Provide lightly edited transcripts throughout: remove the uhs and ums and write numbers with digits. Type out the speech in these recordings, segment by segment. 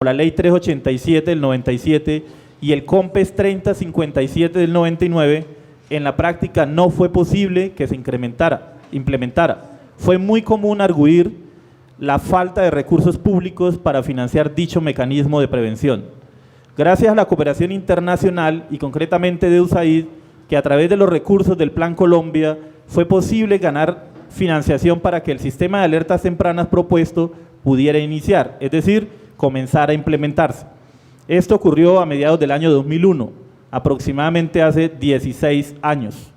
la Ley 387 del 97 y el COMPES 3057 del 99, en la práctica no fue posible que se implementara. Fue muy común arguir la falta de recursos públicos para financiar dicho mecanismo de prevención. Gracias a la cooperación internacional y concretamente de USAID, que a través de los recursos del Plan Colombia fue posible ganar financiación para que el sistema de alertas tempranas propuesto pudiera iniciar, es decir, comenzar a implementarse. Esto ocurrió a mediados del año 2001, aproximadamente hace 16 años.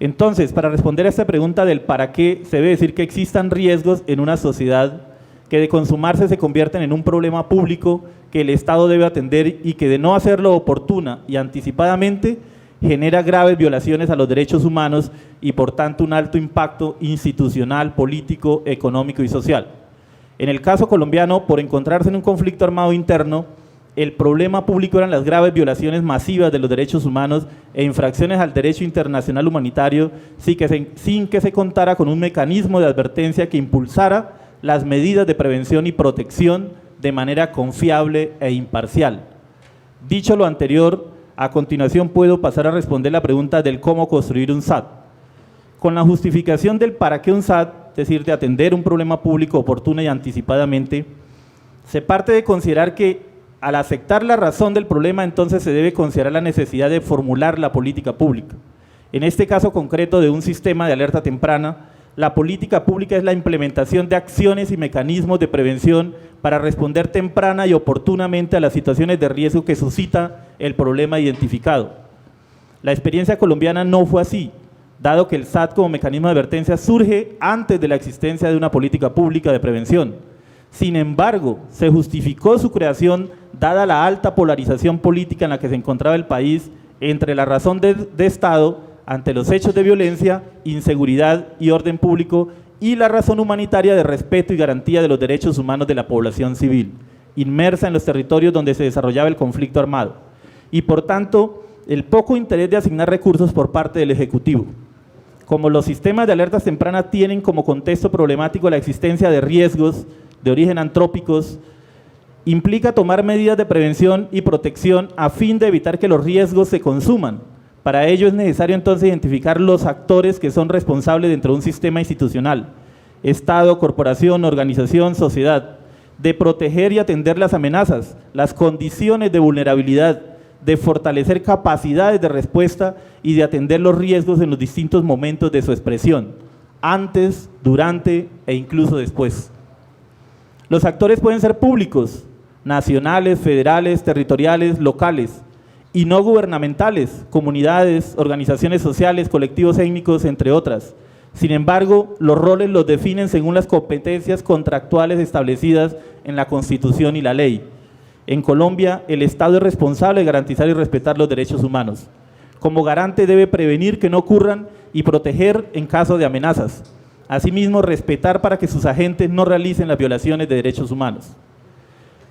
Entonces, para responder a esta pregunta del para qué, se debe decir que existan riesgos en una sociedad que de consumarse se convierten en un problema público que el Estado debe atender y que de no hacerlo oportuna y anticipadamente genera graves violaciones a los derechos humanos y por tanto un alto impacto institucional, político, económico y social. En el caso colombiano, por encontrarse en un conflicto armado interno, el problema público eran las graves violaciones masivas de los derechos humanos e infracciones al derecho internacional humanitario sin que se contara con un mecanismo de advertencia que impulsara las medidas de prevención y protección de manera confiable e imparcial. Dicho lo anterior, a continuación puedo pasar a responder la pregunta del cómo construir un SAT. Con la justificación del para qué un SAT, es decir, de atender un problema público oportuna y anticipadamente, se parte de considerar que al aceptar la razón del problema, entonces se debe considerar la necesidad de formular la política pública. En este caso concreto de un sistema de alerta temprana, la política pública es la implementación de acciones y mecanismos de prevención para responder temprana y oportunamente a las situaciones de riesgo que suscita el problema identificado. La experiencia colombiana no fue así, dado que el SAT como mecanismo de advertencia surge antes de la existencia de una política pública de prevención. Sin embargo, se justificó su creación dada la alta polarización política en la que se encontraba el país entre la razón de Estado ante los hechos de violencia, inseguridad y orden público y la razón humanitaria de respeto y garantía de los derechos humanos de la población civil, inmersa en los territorios donde se desarrollaba el conflicto armado, y por tanto el poco interés de asignar recursos por parte del Ejecutivo. Como los sistemas de alertas tempranas tienen como contexto problemático la existencia de riesgos de origen antrópicos, implica tomar medidas de prevención y protección a fin de evitar que los riesgos se consuman. Para ello es necesario entonces identificar los actores que son responsables dentro de un sistema institucional, Estado, corporación, organización, sociedad, de proteger y atender las amenazas, las condiciones de vulnerabilidad, de fortalecer capacidades de respuesta y de atender los riesgos en los distintos momentos de su expresión, antes, durante e incluso después. Los actores pueden ser públicos, nacionales, federales, territoriales, locales, y no gubernamentales, comunidades, organizaciones sociales, colectivos étnicos, entre otras. Sin embargo, los roles los definen según las competencias contractuales establecidas en la Constitución y la ley. En Colombia, el Estado es responsable de garantizar y respetar los derechos humanos. Como garante debe prevenir que no ocurran y proteger en caso de amenazas. Asimismo, respetar para que sus agentes no realicen las violaciones de derechos humanos.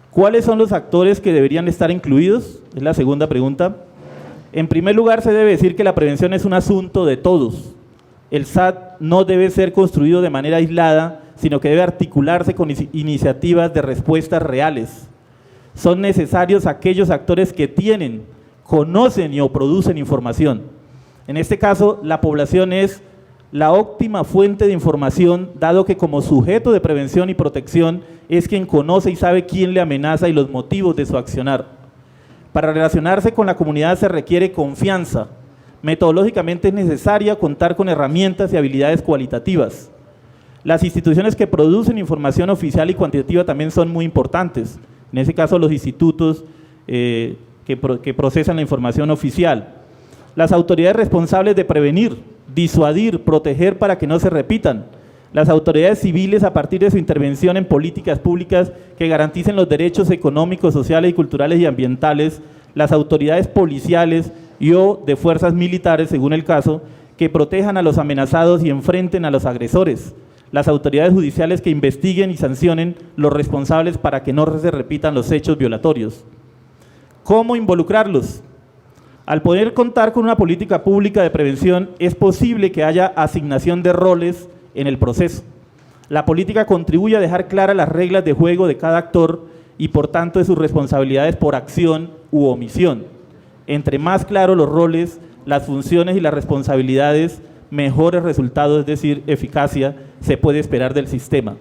¿Cuáles son los actores que deberían estar incluidos? Es la segunda pregunta. En primer lugar, se debe decir que la prevención es un asunto de todos. El SAT no debe ser construido de manera aislada, sino que debe articularse con iniciativas de respuestas reales. Son necesarios aquellos actores que tienen, conocen o producen información. En este caso, la población es la óptima fuente de información, dado que como sujeto de prevención y protección es quien conoce y sabe quién le amenaza y los motivos de su accionar. Para relacionarse con la comunidad se requiere confianza. Metodológicamente es necesaria contar con herramientas y habilidades cualitativas. Las instituciones que producen información oficial y cuantitativa también son muy importantes. En ese caso, los institutos que procesan la información oficial. Las autoridades responsables de prevenir, disuadir, proteger para que no se repitan. Las autoridades civiles a partir de su intervención en políticas públicas que garanticen los derechos económicos, sociales, culturales y ambientales. Las autoridades policiales o de fuerzas militares, según el caso, que protejan a los amenazados y enfrenten a los agresores. Las autoridades judiciales que investiguen y sancionen los responsables para que no se repitan los hechos violatorios. ¿Cómo involucrarlos? Al poder contar con una política pública de prevención, es posible que haya asignación de roles en el proceso. La política contribuye a dejar claras las reglas de juego de cada actor y por tanto de sus responsabilidades por acción u omisión. Entre más claros los roles, las funciones y las responsabilidades, mejores resultados, es decir, eficacia, se puede esperar del sistema.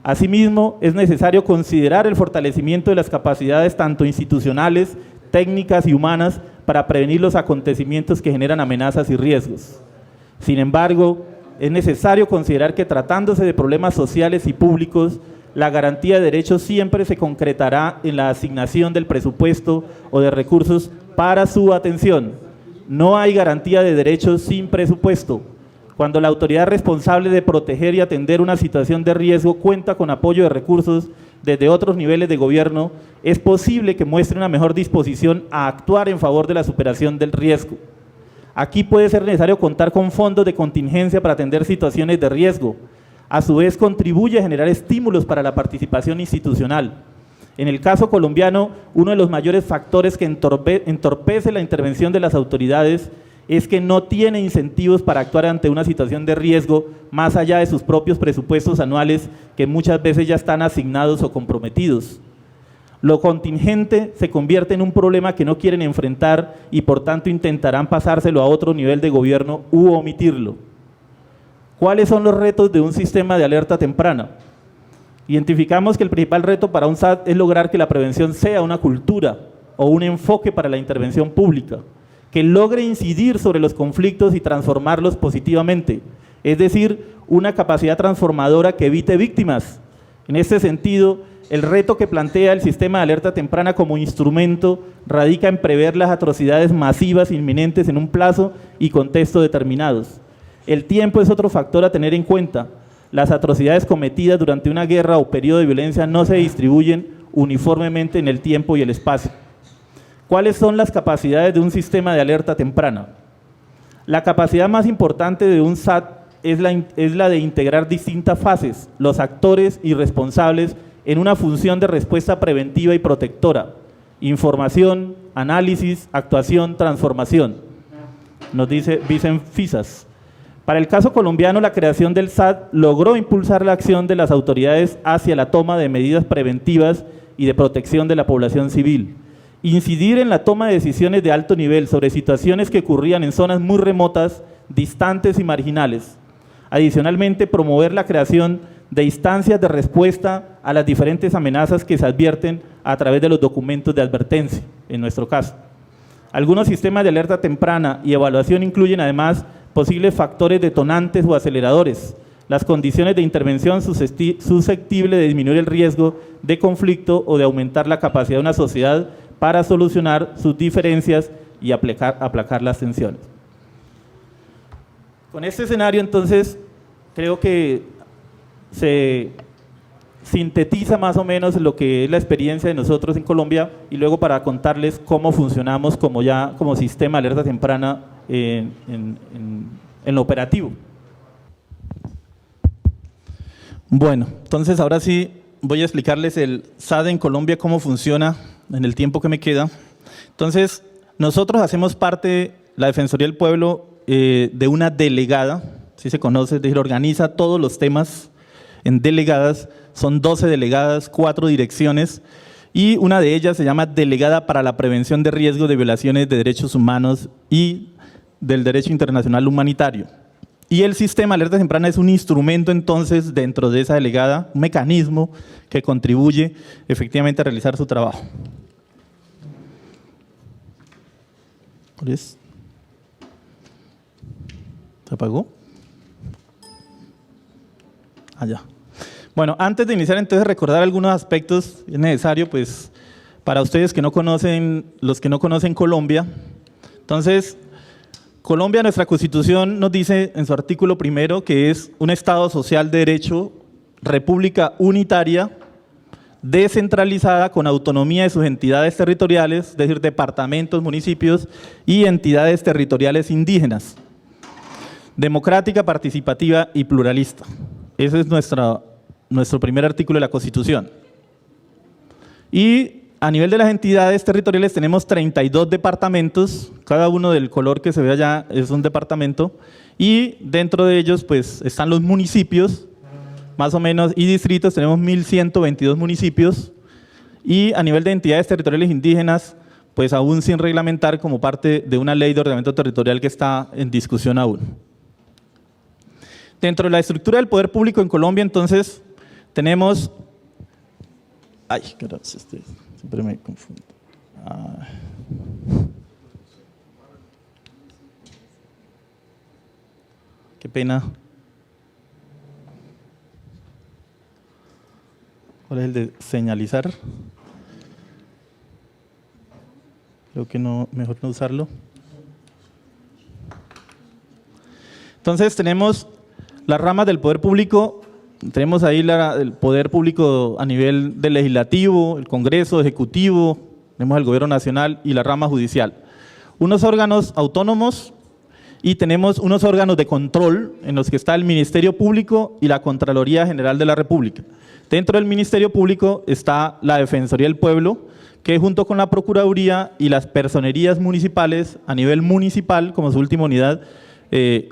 Asimismo, es necesario considerar el fortalecimiento de las capacidades tanto institucionales, técnicas y humanas para prevenir los acontecimientos que generan amenazas y riesgos. Sin embargo, es necesario considerar que tratándose de problemas sociales y públicos, la garantía de derechos siempre se concretará en la asignación del presupuesto o de recursos para su atención. No hay garantía de derechos sin presupuesto. Cuando la autoridad responsable de proteger y atender una situación de riesgo cuenta con apoyo de recursos desde otros niveles de gobierno, es posible que muestre una mejor disposición a actuar en favor de la superación del riesgo. Aquí puede ser necesario contar con fondos de contingencia para atender situaciones de riesgo. A su vez, contribuye a generar estímulos para la participación institucional. En el caso colombiano, uno de los mayores factores que entorpece la intervención de las autoridades es que no tiene incentivos para actuar ante una situación de riesgo más allá de sus propios presupuestos anuales que muchas veces ya están asignados o comprometidos. Lo contingente se convierte en un problema que no quieren enfrentar y por tanto intentarán pasárselo a otro nivel de gobierno u omitirlo. ¿Cuáles son los retos de un sistema de alerta temprana? Identificamos que el principal reto para un SAT es lograr que la prevención sea una cultura o un enfoque para la intervención pública, que logre incidir sobre los conflictos y transformarlos positivamente, es decir, una capacidad transformadora que evite víctimas. En este sentido, el reto que plantea el sistema de alerta temprana como instrumento radica en prever las atrocidades masivas inminentes en un plazo y contexto determinados. El tiempo es otro factor a tener en cuenta. Las atrocidades cometidas durante una guerra o periodo de violencia no se distribuyen uniformemente en el tiempo y el espacio. ¿Cuáles son las capacidades de un sistema de alerta temprana? La capacidad más importante de un SAT es la de integrar distintas fases, los actores y responsables en una función de respuesta preventiva y protectora, información, análisis, actuación, transformación, nos dice Vicent Fisas. Para el caso colombiano, la creación del SAT logró impulsar la acción de las autoridades hacia la toma de medidas preventivas y de protección de la población civil, incidir en la toma de decisiones de alto nivel sobre situaciones que ocurrían en zonas muy remotas, distantes y marginales. Adicionalmente, promover la creación de instancias de respuesta a las diferentes amenazas que se advierten a través de los documentos de advertencia, en nuestro caso. Algunos sistemas de alerta temprana y evaluación incluyen además posibles factores detonantes o aceleradores, las condiciones de intervención susceptibles de disminuir el riesgo de conflicto o de aumentar la capacidad de una sociedad para solucionar sus diferencias y aplacar las tensiones. Con este escenario, entonces, creo que se sintetiza más o menos lo que es la experiencia de nosotros en Colombia y luego para contarles cómo funcionamos como sistema de alerta temprana en lo operativo. Bueno, entonces ahora sí voy a explicarles el SAT en Colombia, cómo funciona en el tiempo que me queda. Entonces, nosotros hacemos parte, la Defensoría del Pueblo, de una delegada, si se conoce, es decir, organiza todos los temas en delegadas, son 12 delegadas, 4 direcciones, y una de ellas se llama Delegada para la Prevención de Riesgos de Violaciones de Derechos Humanos y del Derecho Internacional Humanitario. Y el sistema de alerta temprana es un instrumento entonces dentro de esa delegada, un mecanismo que contribuye efectivamente a realizar su trabajo. ¿Se apagó? Allá. Bueno, antes de iniciar entonces recordar algunos aspectos, es necesario pues para ustedes que no conocen, los que no conocen Colombia. Entonces, Colombia, nuestra Constitución nos dice en su artículo primero que es un Estado social de derecho, república unitaria, descentralizada con autonomía de sus entidades territoriales, es decir, departamentos, municipios y entidades territoriales indígenas, democrática, participativa y pluralista. Ese es nuestro primer artículo de la Constitución. Y a nivel de las entidades territoriales tenemos 32 departamentos, cada uno del color que se ve allá es un departamento, y dentro de ellos pues están los municipios, más o menos, y distritos, tenemos 1.122 municipios, y a nivel de entidades territoriales indígenas, pues aún sin reglamentar como parte de una ley de ordenamiento territorial que está en discusión aún. Dentro de la estructura del poder público en Colombia, entonces, tenemos... Ay, gracias, siempre me confundo. Qué pena. ¿Cuál es el de señalizar? Creo que no, mejor no usarlo. Entonces tenemos las ramas del poder público, tenemos ahí el poder público a nivel del legislativo, el Congreso, ejecutivo, tenemos el gobierno nacional y la rama judicial. Unos órganos autónomos y tenemos unos órganos de control en los que está el Ministerio Público y la Contraloría General de la República. Dentro del Ministerio Público está la Defensoría del Pueblo, que junto con la Procuraduría y las personerías municipales a nivel municipal, como su última unidad,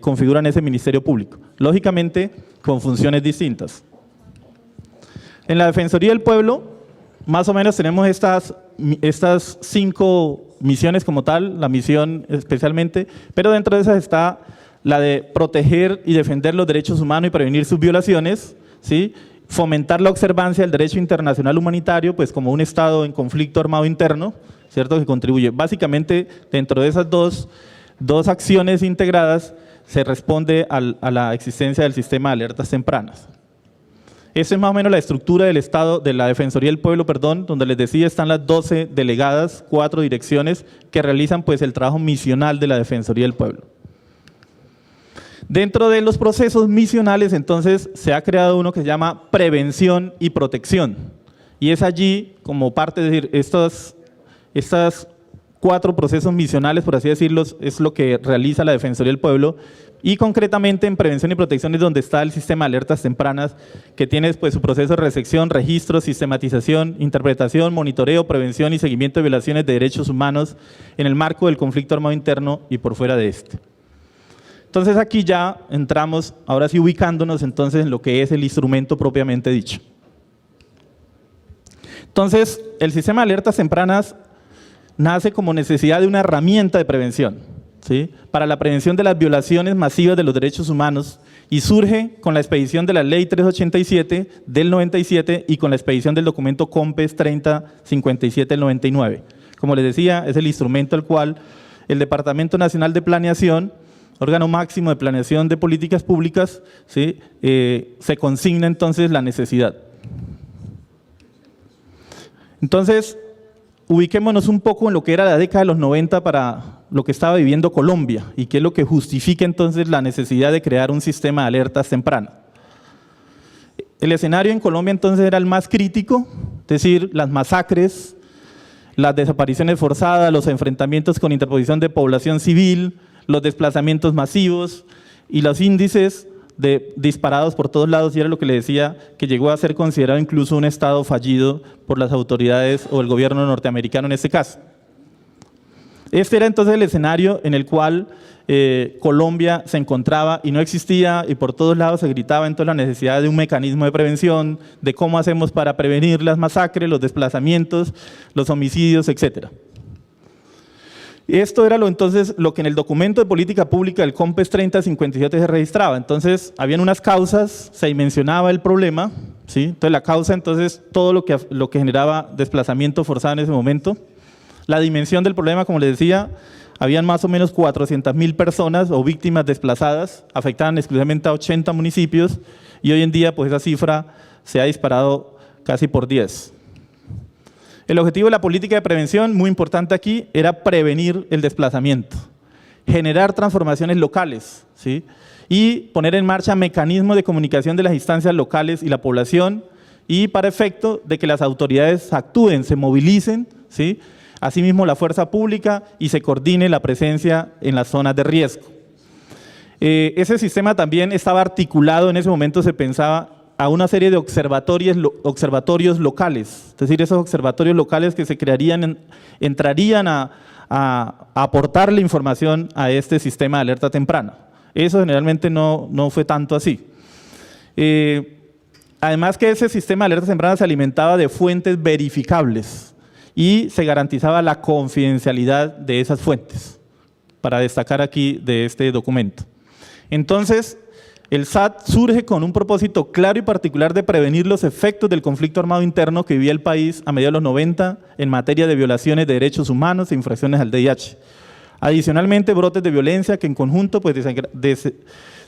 configuran ese Ministerio Público, lógicamente con funciones distintas. En la Defensoría del Pueblo, más o menos tenemos estas 5 misiones como tal, la misión especialmente, pero dentro de esas está la de proteger y defender los derechos humanos y prevenir sus violaciones, ¿sí? Fomentar la observancia del derecho internacional humanitario, pues como un Estado en conflicto armado interno, ¿cierto? Que contribuye. Básicamente, dentro de esas dos acciones integradas, se responde a la existencia del sistema de alertas tempranas. Esa es más o menos la estructura del Estado, de la Defensoría del Pueblo, perdón, donde les decía están las 12 delegadas, 4 direcciones que realizan pues el trabajo misional de la Defensoría del Pueblo. Dentro de los procesos misionales, entonces, se ha creado uno que se llama prevención y protección. Y es allí, como parte de decir, estas 4 procesos misionales, por así decirlo, es lo que realiza la Defensoría del Pueblo. Y concretamente en prevención y protección es donde está el sistema de alertas tempranas, que tiene pues, su proceso de recepción, registro, sistematización, interpretación, monitoreo, prevención y seguimiento de violaciones de derechos humanos en el marco del conflicto armado interno y por fuera de este. Entonces aquí ya entramos, ahora sí ubicándonos entonces en lo que es el instrumento propiamente dicho. Entonces, el sistema de alertas tempranas nace como necesidad de una herramienta de prevención, ¿sí? Para la prevención de las violaciones masivas de los derechos humanos y surge con la expedición de la Ley 387 del 97 y con la expedición del documento COMPES 3057 del 99. Como les decía, es el instrumento al cual el Departamento Nacional de Planeación, órgano máximo de planeación de políticas públicas, ¿sí? Se consigna entonces la necesidad. Entonces, ubiquémonos un poco en lo que era la década de los 90 para lo que estaba viviendo Colombia y qué es lo que justifica entonces la necesidad de crear un sistema de alertas tempranas. El escenario en Colombia entonces era el más crítico, es decir, las masacres, las desapariciones forzadas, los enfrentamientos con interposición de población civil, los desplazamientos masivos y los índices disparados por todos lados, y era lo que le decía, que llegó a ser considerado incluso un Estado fallido por las autoridades o el gobierno norteamericano en este caso. Este era entonces el escenario en el cual Colombia se encontraba y no existía, y por todos lados se gritaba entonces la necesidad de un mecanismo de prevención, de cómo hacemos para prevenir las masacres, los desplazamientos, los homicidios, etcétera. Esto era entonces lo que en el documento de política pública del COMPES 3057 se registraba. Entonces, habían unas causas, se dimensionaba el problema, ¿sí? Entonces, la causa, entonces, todo lo que generaba desplazamiento forzado en ese momento. La dimensión del problema, como les decía, habían más o menos 400.000 personas o víctimas desplazadas, afectaban exclusivamente a 80 municipios, y hoy en día, pues, esa cifra se ha disparado casi por 10. El objetivo de la política de prevención, muy importante aquí, era prevenir el desplazamiento, generar transformaciones locales, ¿sí? Y poner en marcha mecanismos de comunicación de las instancias locales y la población, y para efecto de que las autoridades actúen, se movilicen, ¿sí? Asimismo la fuerza pública y se coordine la presencia en las zonas de riesgo. Ese sistema también estaba articulado, en ese momento se pensaba, a una serie de observatorios locales, es decir, esos observatorios locales que se crearían, entrarían a aportarle información a este sistema de alerta temprana. Eso generalmente no fue tanto así. Además que ese sistema de alertas tempranas se alimentaba de fuentes verificables y se garantizaba la confidencialidad de esas fuentes, para destacar aquí de este documento. Entonces, el SAT surge con un propósito claro y particular de prevenir los efectos del conflicto armado interno que vivía el país a mediados de los 90 en materia de violaciones de derechos humanos e infracciones al VIH. Adicionalmente, brotes de violencia que en conjunto pues,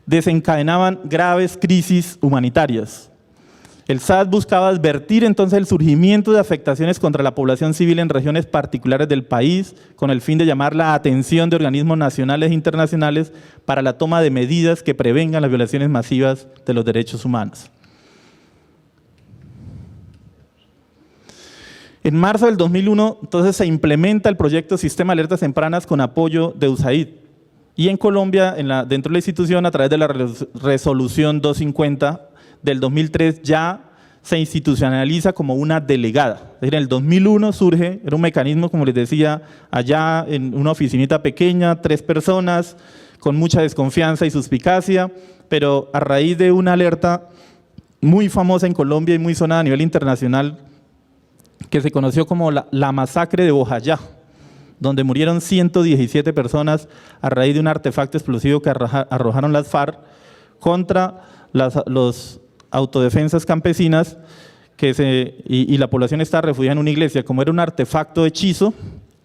desencadenaban graves crisis humanitarias. El SAT buscaba advertir entonces el surgimiento de afectaciones contra la población civil en regiones particulares del país, con el fin de llamar la atención de organismos nacionales e internacionales para la toma de medidas que prevengan las violaciones masivas de los derechos humanos. En marzo del 2001, entonces, se implementa el proyecto Sistema de Alertas Tempranas con apoyo de USAID. Y en Colombia, dentro de la institución, a través de la resolución 250 del 2003, ya se institucionaliza como una delegada. Es decir, en el 2001 surge, era un mecanismo, como les decía, allá en una oficinita pequeña, 3 personas, con mucha desconfianza y suspicacia, pero a raíz de una alerta muy famosa en Colombia y muy sonada a nivel internacional, que se conoció como la masacre de Bojayá, donde murieron 117 personas a raíz de un artefacto explosivo que arrojaron las FARC contra los autodefensas campesinas y la población estaba refugiada en una iglesia. Como era un artefacto hechizo,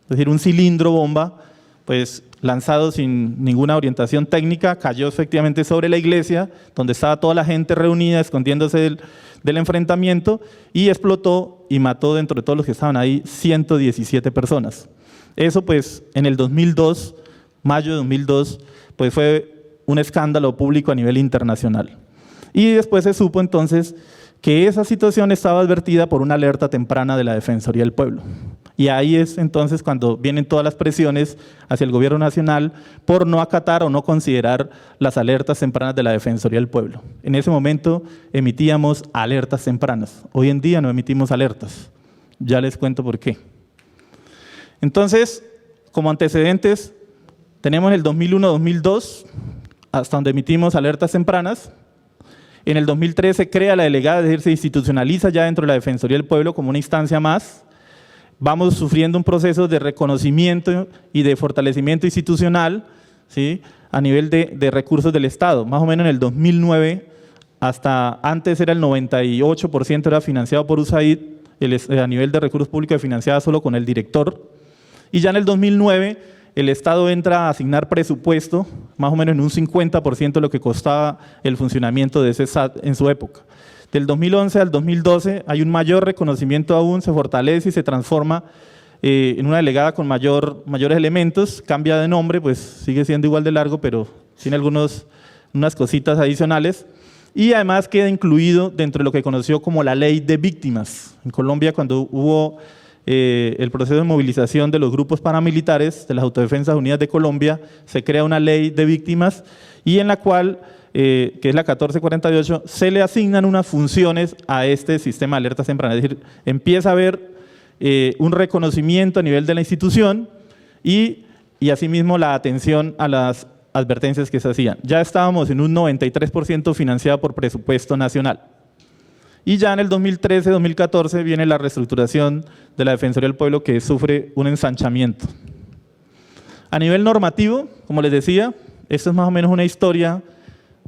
es decir, un cilindro bomba, pues lanzado sin ninguna orientación técnica, cayó efectivamente sobre la iglesia, donde estaba toda la gente reunida, escondiéndose del enfrentamiento, y explotó y mató dentro de todos los que estaban ahí 117 personas. Eso pues en el 2002, mayo de 2002, pues fue un escándalo público a nivel internacional. Y después se supo entonces que esa situación estaba advertida por una alerta temprana de la Defensoría del Pueblo. Y ahí es entonces cuando vienen todas las presiones hacia el gobierno nacional por no acatar o no considerar las alertas tempranas de la Defensoría del Pueblo. En ese momento emitíamos alertas tempranas. Hoy en día no emitimos alertas. Ya les cuento por qué. Entonces, como antecedentes, tenemos el 2001-2002, hasta donde emitimos alertas tempranas. En el 2003 se crea la delegada, es decir, se institucionaliza ya dentro de la Defensoría del Pueblo como una instancia más. Vamos sufriendo un proceso de reconocimiento y de fortalecimiento institucional, ¿sí?, a nivel de recursos del Estado. Más o menos en el 2009, hasta antes era el 98% era financiado por USAID, a nivel de recursos públicos financiado solo con el director. Y ya en el 2009 el Estado entra a asignar presupuesto, más o menos en un 50% de lo que costaba el funcionamiento de ese SAT en su época. Del 2011 al 2012 hay un mayor reconocimiento aún, se fortalece y se transforma en una delegada con mayores elementos, cambia de nombre, pues sigue siendo igual de largo, pero tiene unas cositas adicionales. Y además queda incluido dentro de lo que conoció como la ley de víctimas. En Colombia, cuando hubo el proceso de movilización de los grupos paramilitares de las Autodefensas Unidas de Colombia, se crea una ley de víctimas y en la cual, que es la 1448, se le asignan unas funciones a este sistema de alertas tempranas. Es decir, empieza a haber un reconocimiento a nivel de la institución y asimismo la atención a las advertencias que se hacían. Ya estábamos en un 93% financiado por presupuesto nacional. Y ya en el 2013-2014 viene la reestructuración de la Defensoría del Pueblo, que sufre un ensanchamiento. A nivel normativo, como les decía, esto es más o menos una historia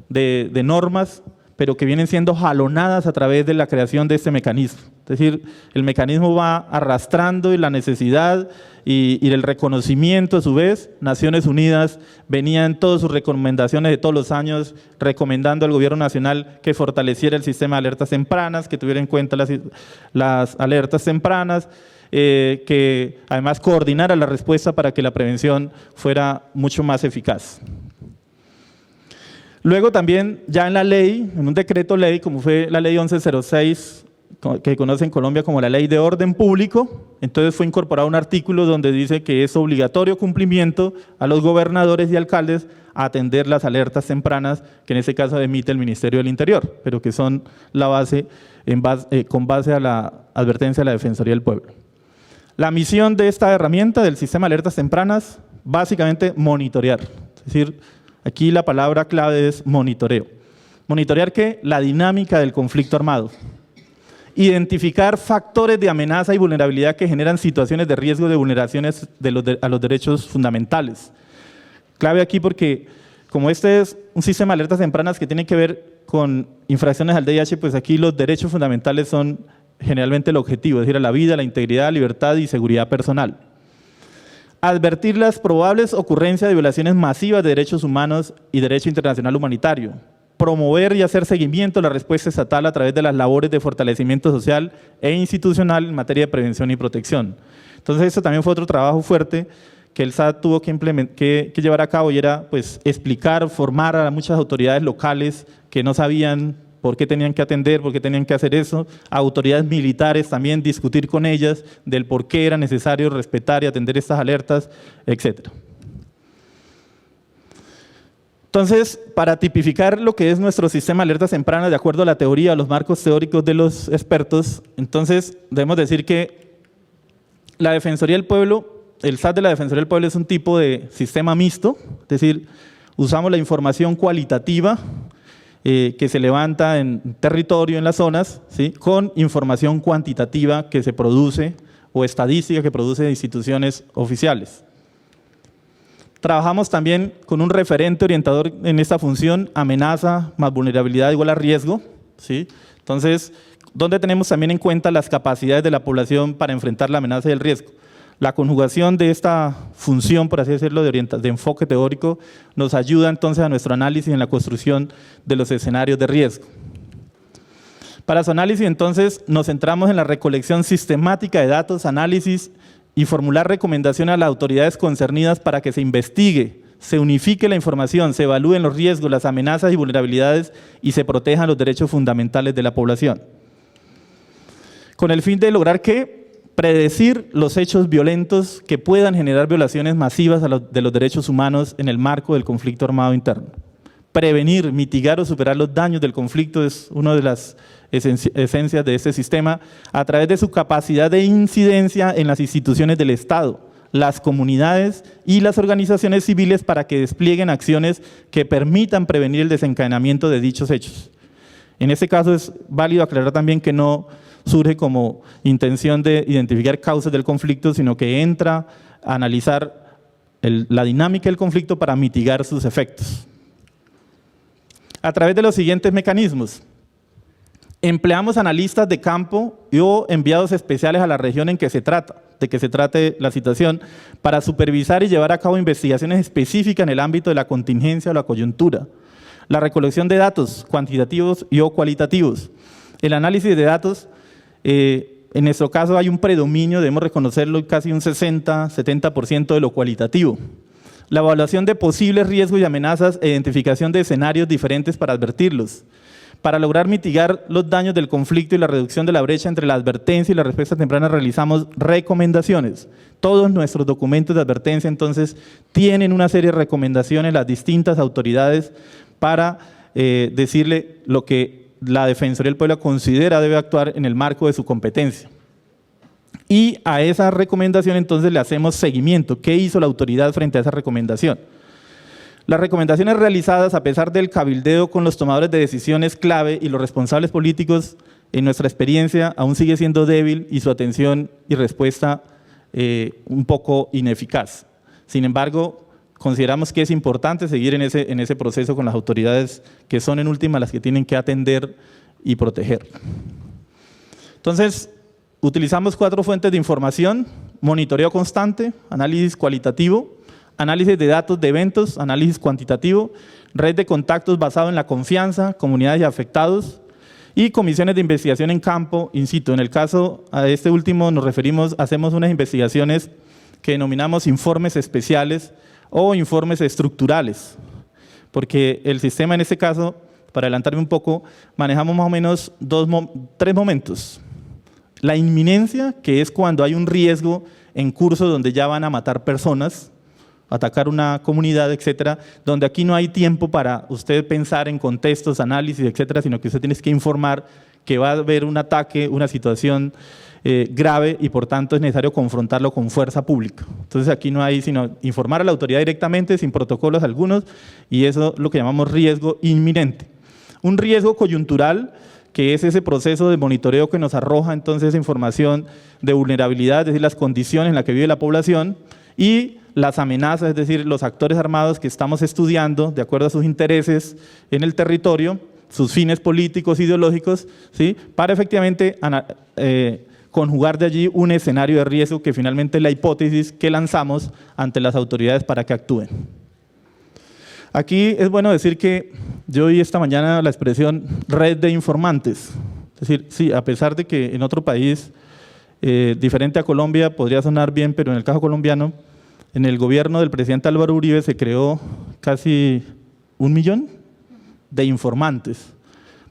de normas, pero que vienen siendo jalonadas a través de la creación de este mecanismo. Es decir, el mecanismo va arrastrando la necesidad y el reconocimiento a su vez. Naciones Unidas venía en todas sus recomendaciones de todos los años recomendando al gobierno nacional que fortaleciera el sistema de alertas tempranas, que tuviera en cuenta las alertas tempranas, que además coordinara la respuesta para que la prevención fuera mucho más eficaz. Luego también ya en la ley, en un decreto ley, como fue la ley 1106, que conoce en Colombia como la Ley de Orden Público, entonces fue incorporado un artículo donde dice que es obligatorio cumplimiento a los gobernadores y alcaldes a atender las alertas tempranas, que en este caso emite el Ministerio del Interior, pero que son la base, con base a la advertencia de la Defensoría del Pueblo. La misión de esta herramienta del sistema de alertas tempranas, básicamente monitorear, es decir, aquí la palabra clave es monitoreo. Monitorear ¿qué? La dinámica del conflicto armado. Identificar factores de amenaza y vulnerabilidad que generan situaciones de riesgo de vulneraciones a los derechos fundamentales. Clave aquí porque como este es un sistema de alertas tempranas que tiene que ver con infracciones al DIH, pues aquí los derechos fundamentales son generalmente el objetivo, es decir, a la vida, la integridad, libertad y seguridad personal. Advertir las probables ocurrencias de violaciones masivas de derechos humanos y derecho internacional humanitario. Promover y hacer seguimiento a la respuesta estatal a través de las labores de fortalecimiento social e institucional en materia de prevención y protección. Entonces, eso también fue otro trabajo fuerte que el SAT tuvo que llevar a cabo, y era pues explicar, formar a muchas autoridades locales que no sabían por qué tenían que atender, por qué tenían que hacer eso, a autoridades militares también discutir con ellas del por qué era necesario respetar y atender estas alertas, etc. Entonces, para tipificar lo que es nuestro sistema de alertas tempranas de acuerdo a la teoría, a los marcos teóricos de los expertos, entonces debemos decir que la Defensoría del Pueblo, el SAT de la Defensoría del Pueblo es un tipo de sistema mixto, es decir, usamos la información cualitativa que se levanta en territorio, en las zonas, ¿sí?, con información cuantitativa que se produce o estadística que produce instituciones oficiales. Trabajamos también con un referente orientador en esta función, amenaza más vulnerabilidad igual a riesgo, ¿sí? Entonces, donde tenemos también en cuenta las capacidades de la población para enfrentar la amenaza y el riesgo. La conjugación de esta función, por así decirlo, de enfoque teórico, nos ayuda entonces a nuestro análisis en la construcción de los escenarios de riesgo. Para su análisis, entonces, nos centramos en la recolección sistemática de datos, análisis y formular recomendaciones a las autoridades concernidas para que se investigue, se unifique la información, se evalúen los riesgos, las amenazas y vulnerabilidades y se protejan los derechos fundamentales de la población. Con el fin de lograr que predecir los hechos violentos que puedan generar violaciones masivas de los derechos humanos en el marco del conflicto armado interno. Prevenir, mitigar o superar los daños del conflicto es una de las esencias de este sistema a través de su capacidad de incidencia en las instituciones del Estado, las comunidades y las organizaciones civiles para que desplieguen acciones que permitan prevenir el desencadenamiento de dichos hechos. En este caso es válido aclarar también que no surge como intención de identificar causas del conflicto, sino que entra a analizar la dinámica del conflicto para mitigar sus efectos. A través de los siguientes mecanismos. Empleamos analistas de campo o enviados especiales a la región de que se trate la situación para supervisar y llevar a cabo investigaciones específicas en el ámbito de la contingencia o la coyuntura. La recolección de datos cuantitativos y o cualitativos. El análisis de datos, en nuestro caso hay un predominio, debemos reconocerlo, casi un 60-70% de lo cualitativo. La evaluación de posibles riesgos y amenazas e identificación de escenarios diferentes para advertirlos. Para lograr mitigar los daños del conflicto y la reducción de la brecha entre la advertencia y la respuesta temprana realizamos recomendaciones. Todos nuestros documentos de advertencia entonces tienen una serie de recomendaciones a las distintas autoridades para decirle lo que la Defensoría del Pueblo considera debe actuar en el marco de su competencia. Y a esa recomendación entonces le hacemos seguimiento. ¿Qué hizo la autoridad frente a esa recomendación? Las recomendaciones realizadas a pesar del cabildeo con los tomadores de decisiones clave y los responsables políticos, en nuestra experiencia, aún sigue siendo débil y su atención y respuesta un poco ineficaz. Sin embargo, consideramos que es importante seguir en ese proceso con las autoridades que son en última las que tienen que atender y proteger. Entonces, utilizamos 4 fuentes de información: monitoreo constante, análisis cualitativo, análisis de datos de eventos, análisis cuantitativo, red de contactos basado en la confianza, comunidades y afectados, y comisiones de investigación en campo, in situ. En el caso a este último nos referimos, hacemos unas investigaciones que denominamos informes especiales o informes estructurales, porque el sistema en este caso, para adelantarme un poco, manejamos más o menos 3 momentos. La inminencia, que es cuando hay un riesgo en curso donde ya van a matar personas, atacar una comunidad, etcétera, donde aquí no hay tiempo para usted pensar en contextos, análisis, etcétera, sino que usted tiene que informar que va a haber un ataque, una situación grave y por tanto es necesario confrontarlo con fuerza pública. Entonces aquí no hay sino informar a la autoridad directamente, sin protocolos algunos, y eso es lo que llamamos riesgo inminente. Un riesgo coyuntural, que es ese proceso de monitoreo que nos arroja entonces información de vulnerabilidad, es decir, las condiciones en las que vive la población, y las amenazas, es decir, los actores armados que estamos estudiando de acuerdo a sus intereses en el territorio, sus fines políticos, ideológicos, ¿sí?, para efectivamente conjugar de allí un escenario de riesgo que finalmente es la hipótesis que lanzamos ante las autoridades para que actúen. Aquí es bueno decir que yo oí esta mañana la expresión red de informantes. Es decir, sí, a pesar de que en otro país diferente a Colombia podría sonar bien, pero en el caso colombiano, en el gobierno del presidente Álvaro Uribe se creó casi 1 millón de informantes.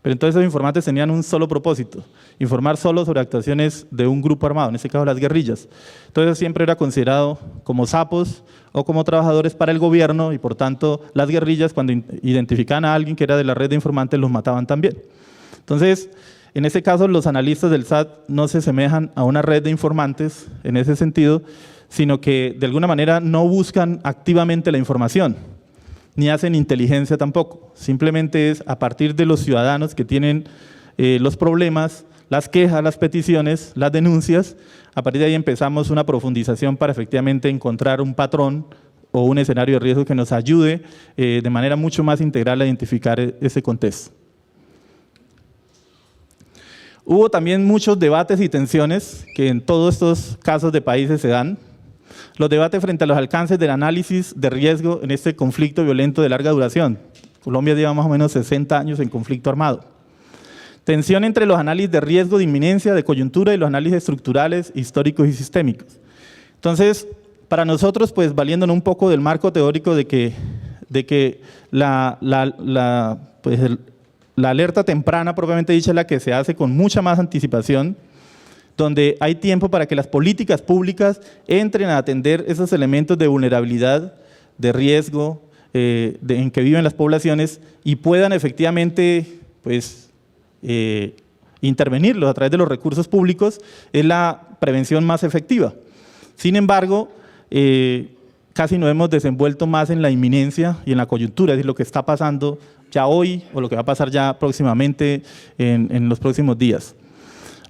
Pero entonces esos informantes tenían un solo propósito, informar solo sobre actuaciones de un grupo armado, en este caso las guerrillas. Entonces siempre era considerado como sapos o como trabajadores para el gobierno y por tanto las guerrillas cuando identificaban a alguien que era de la red de informantes los mataban también. Entonces, en ese caso los analistas del SAT no se asemejan a una red de informantes en ese sentido, sino que de alguna manera no buscan activamente la información, ni hacen inteligencia tampoco. Simplemente es a partir de los ciudadanos que tienen los problemas, las quejas, las peticiones, las denuncias, a partir de ahí empezamos una profundización para efectivamente encontrar un patrón o un escenario de riesgo que nos ayude de manera mucho más integral a identificar ese contexto. Hubo también muchos debates y tensiones que en todos estos casos de países se dan. Los debates frente a los alcances del análisis de riesgo en este conflicto violento de larga duración. Colombia lleva más o menos 60 años en conflicto armado. Tensión entre los análisis de riesgo, de inminencia, de coyuntura y los análisis estructurales, históricos y sistémicos. Entonces, para nosotros, pues valiéndonos un poco del marco teórico de que la alerta temprana, propiamente dicha, es la que se hace con mucha más anticipación, donde hay tiempo para que las políticas públicas entren a atender esos elementos de vulnerabilidad, de riesgo en que viven las poblaciones y puedan efectivamente pues, intervenirlos a través de los recursos públicos, es la prevención más efectiva. Sin embargo, casi nos hemos desenvuelto más en la inminencia y en la coyuntura, es decir, lo que está pasando ya hoy o lo que va a pasar ya próximamente en los próximos días.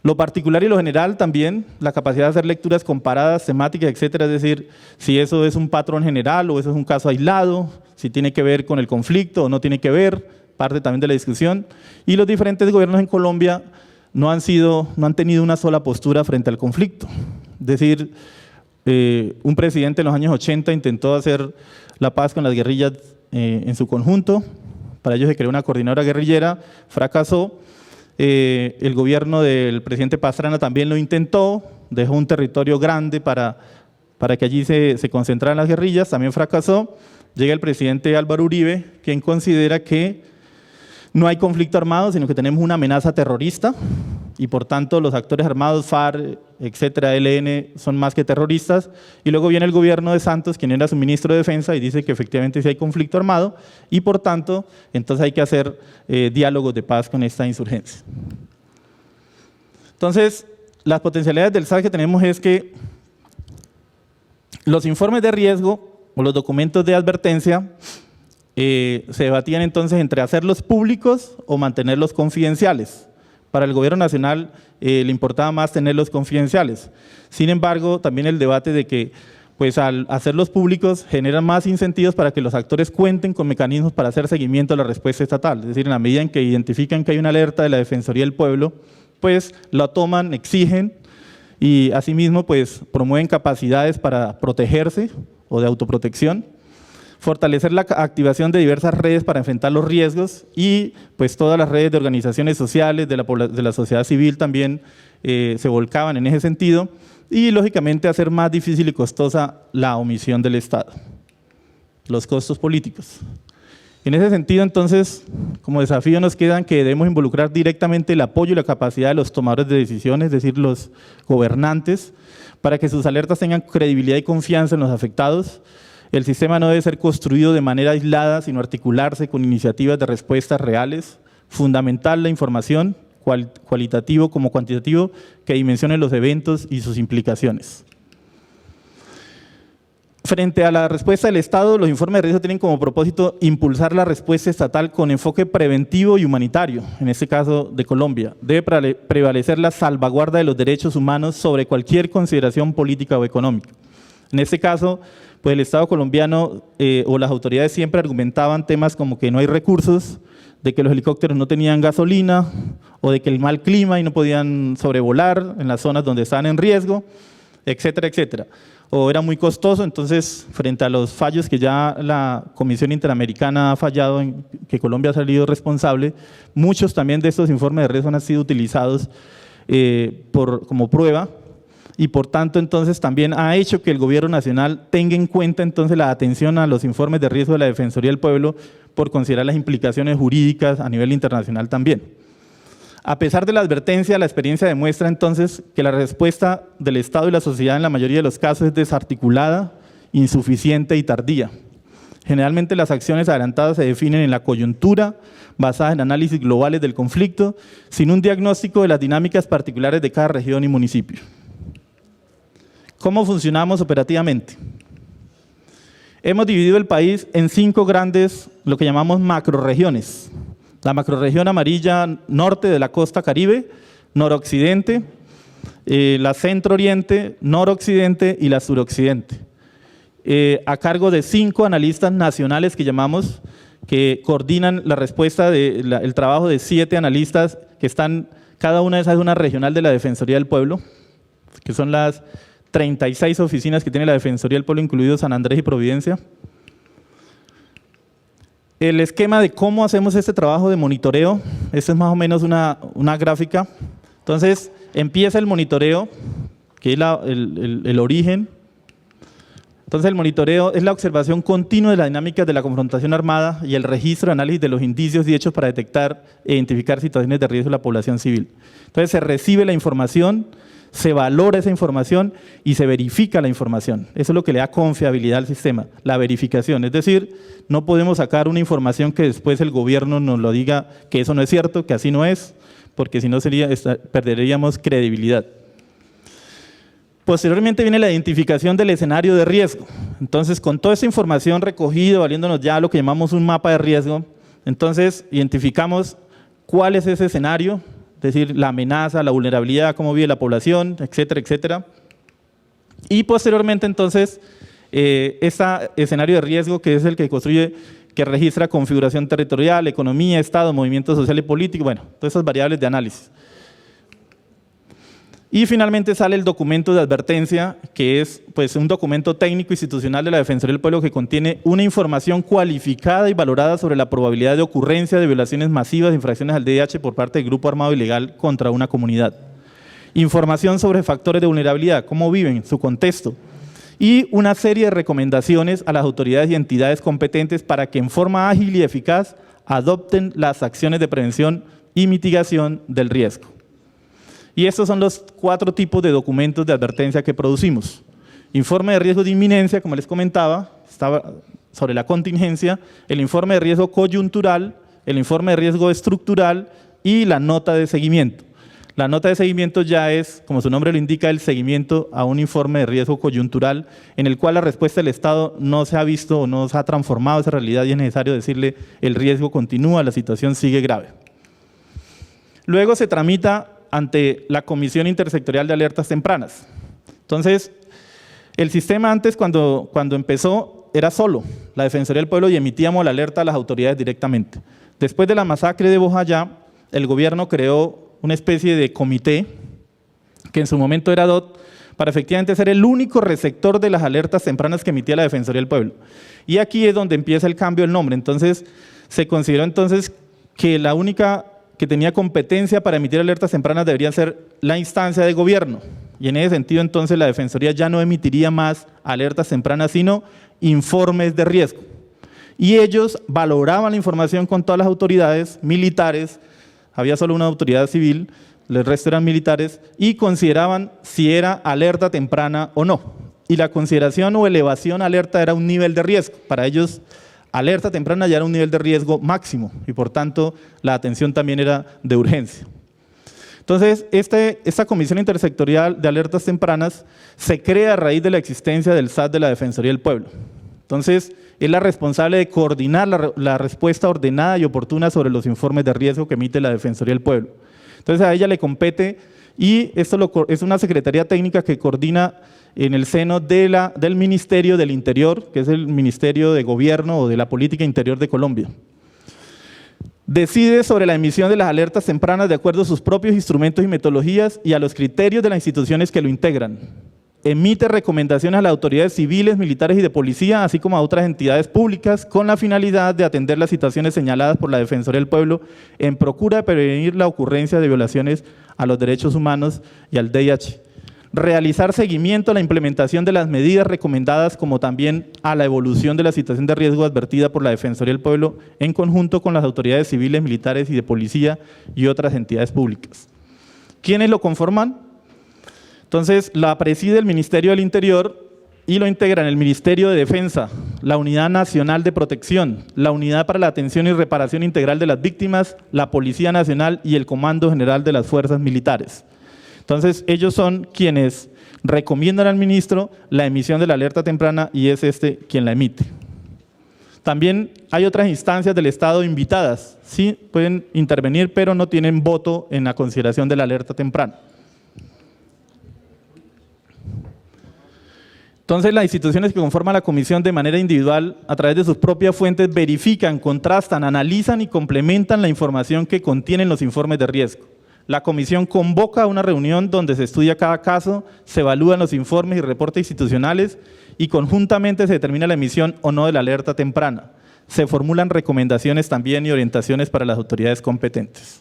Lo particular y lo general también, la capacidad de hacer lecturas comparadas, temáticas, etcétera, es decir, si eso es un patrón general o eso es un caso aislado, si tiene que ver con el conflicto o no tiene que ver, parte también de la discusión. Y los diferentes gobiernos en Colombia no han tenido una sola postura frente al conflicto. Es decir, un presidente en los años 80 intentó hacer la paz con las guerrillas en su conjunto, para ello se creó una coordinadora guerrillera, fracasó. El gobierno del presidente Pastrana también lo intentó, dejó un territorio grande para que allí se concentraran las guerrillas, también fracasó. Llega el presidente Álvaro Uribe, quien considera que no hay conflicto armado, sino que tenemos una amenaza terrorista y por tanto los actores armados, FARC, etcétera, ELN, son más que terroristas. Y luego viene el gobierno de Santos, quien era su ministro de Defensa, y dice que efectivamente sí hay conflicto armado y por tanto entonces hay que hacer diálogos de paz con esta insurgencia. Entonces, las potencialidades del SAT que tenemos es que los informes de riesgo o los documentos de advertencia se debatían entonces entre hacerlos públicos o mantenerlos confidenciales. Para el gobierno nacional le importaba más tenerlos confidenciales. Sin embargo, también el debate de que pues, al hacerlos públicos generan más incentivos para que los actores cuenten con mecanismos para hacer seguimiento a la respuesta estatal. Es decir, en la medida en que identifican que hay una alerta de la Defensoría del Pueblo, pues la toman, exigen y asimismo pues, promueven capacidades para protegerse o de autoprotección. Fortalecer la activación de diversas redes para enfrentar los riesgos y pues todas las redes de organizaciones sociales, de la sociedad civil también se volcaban en ese sentido y lógicamente hacer más difícil y costosa la omisión del Estado, los costos políticos. En ese sentido entonces, como desafío nos quedan que debemos involucrar directamente el apoyo y la capacidad de los tomadores de decisiones, es decir, los gobernantes, para que sus alertas tengan credibilidad y confianza en los afectados. El sistema no debe ser construido de manera aislada, sino articularse con iniciativas de respuestas reales. Fundamental la información, cualitativo como cuantitativo, que dimensione los eventos y sus implicaciones. Frente a la respuesta del Estado, los informes de riesgo tienen como propósito impulsar la respuesta estatal con enfoque preventivo y humanitario, en este caso de Colombia. Debe prevalecer la salvaguarda de los derechos humanos sobre cualquier consideración política o económica. En este caso, pues el Estado colombiano o las autoridades siempre argumentaban temas como que no hay recursos, de que los helicópteros no tenían gasolina o de que el mal clima y no podían sobrevolar en las zonas donde estaban en riesgo, etcétera, etcétera. O era muy costoso, entonces frente a los fallos que ya la Comisión Interamericana ha fallado en que Colombia ha salido responsable, muchos también de estos informes de riesgo han sido utilizados como prueba y por tanto entonces también ha hecho que el gobierno nacional tenga en cuenta entonces la atención a los informes de riesgo de la Defensoría del Pueblo por considerar las implicaciones jurídicas a nivel internacional también. A pesar de la advertencia, la experiencia demuestra entonces que la respuesta del Estado y la sociedad en la mayoría de los casos es desarticulada, insuficiente y tardía. Generalmente las acciones adelantadas se definen en la coyuntura, basadas en análisis globales del conflicto, sin un diagnóstico de las dinámicas particulares de cada región y municipio. ¿Cómo funcionamos operativamente? Hemos dividido el país en 5 grandes, lo que llamamos macroregiones. La macrorregión amarilla norte de la costa Caribe, noroccidente, la centro-oriente, noroccidente y la suroccidente. A cargo de 5 analistas nacionales que llamamos, que coordinan la respuesta el trabajo de 7 analistas que están, cada una de esas es una regional de la Defensoría del Pueblo, que son las 36 oficinas que tiene la Defensoría del Pueblo, incluidos San Andrés y Providencia. El esquema de cómo hacemos este trabajo de monitoreo, esta es más o menos una gráfica. Entonces, empieza el monitoreo, que es el origen. Entonces, el monitoreo es la observación continua de las dinámicas de la confrontación armada y el registro, análisis de los indicios y hechos para detectar e identificar situaciones de riesgo de la población civil. Entonces, se recibe la información, se valora esa información y se verifica la información. Eso es lo que le da confiabilidad al sistema, la verificación. Es decir, no podemos sacar una información que después el gobierno nos lo diga que eso no es cierto, que así no es, porque si no perderíamos credibilidad. Posteriormente viene la identificación del escenario de riesgo. Entonces, con toda esa información recogida, valiéndonos ya lo que llamamos un mapa de riesgo, entonces identificamos cuál es ese escenario, es decir, la amenaza, la vulnerabilidad, cómo vive la población, etcétera, etcétera. Y posteriormente, entonces, este escenario de riesgo, que es el que construye, que registra configuración territorial, economía, Estado, movimiento social y político, bueno, todas esas variables de análisis. Y finalmente sale el documento de advertencia, que es pues, un documento técnico institucional de la Defensoría del Pueblo que contiene una información cualificada y valorada sobre la probabilidad de ocurrencia de violaciones masivas de infracciones al DH por parte del grupo armado ilegal contra una comunidad. Información sobre factores de vulnerabilidad, cómo viven, su contexto. Y una serie de recomendaciones a las autoridades y entidades competentes para que en forma ágil y eficaz adopten las acciones de prevención y mitigación del riesgo. Y estos son los 4 tipos de documentos de advertencia que producimos. Informe de riesgo de inminencia, como les comentaba, estaba sobre la contingencia, el informe de riesgo coyuntural, el informe de riesgo estructural y la nota de seguimiento. La nota de seguimiento ya es, como su nombre lo indica, el seguimiento a un informe de riesgo coyuntural en el cual la respuesta del Estado no se ha visto o no se ha transformado esa realidad y es necesario decirle el riesgo continúa, la situación sigue grave. Luego se tramita ante la Comisión Intersectorial de Alertas Tempranas. Entonces, el sistema antes cuando empezó era solo la Defensoría del Pueblo y emitíamos la alerta a las autoridades directamente. Después de la masacre de Bojayá, el gobierno creó una especie de comité, que en su momento era DOT, para efectivamente ser el único receptor de las alertas tempranas que emitía la Defensoría del Pueblo. Y aquí es donde empieza el cambio del nombre. Entonces, se consideró entonces que la única que tenía competencia para emitir alertas tempranas debería ser la instancia de gobierno. Y en ese sentido, entonces, la Defensoría ya no emitiría más alertas tempranas, sino informes de riesgo. Y ellos valoraban la información con todas las autoridades militares, había solo una autoridad civil, el resto eran militares, y consideraban si era alerta temprana o no. Y la consideración o elevación a alerta era un nivel de riesgo. Para ellos, alerta temprana ya era un nivel de riesgo máximo y por tanto la atención también era de urgencia. Entonces, esta Comisión Intersectorial de Alertas Tempranas se crea a raíz de la existencia del SAT de la Defensoría del Pueblo. Entonces, es la responsable de coordinar la respuesta ordenada y oportuna sobre los informes de riesgo que emite la Defensoría del Pueblo. Entonces, a ella le compete, y esto es una secretaría técnica que coordina en el seno del Ministerio del Interior, que es el Ministerio de Gobierno o de la Política Interior de Colombia. Decide sobre la emisión de las alertas tempranas de acuerdo a sus propios instrumentos y metodologías y a los criterios de las instituciones que lo integran. Emite recomendaciones a las autoridades civiles, militares y de policía, así como a otras entidades públicas, con la finalidad de atender las situaciones señaladas por la Defensoría del Pueblo en procura de prevenir la ocurrencia de violaciones a los derechos humanos y al DIH. Realizar seguimiento a la implementación de las medidas recomendadas, como también a la evolución de la situación de riesgo advertida por la Defensoría del Pueblo en conjunto con las autoridades civiles, militares y de policía y otras entidades públicas. ¿Quiénes lo conforman? Entonces, la preside el Ministerio del Interior y lo integran el Ministerio de Defensa, la Unidad Nacional de Protección, la Unidad para la Atención y Reparación Integral de las Víctimas, la Policía Nacional y el Comando General de las Fuerzas Militares. Entonces, ellos son quienes recomiendan al ministro la emisión de la alerta temprana y es quien la emite. También hay otras instancias del Estado invitadas, sí pueden intervenir, pero no tienen voto en la consideración de la alerta temprana. Entonces, las instituciones que conforman la comisión de manera individual, a través de sus propias fuentes, verifican, contrastan, analizan y complementan la información que contienen los informes de riesgo. La comisión convoca a una reunión donde se estudia cada caso, se evalúan los informes y reportes institucionales y conjuntamente se determina la emisión o no de la alerta temprana. Se formulan recomendaciones también y orientaciones para las autoridades competentes.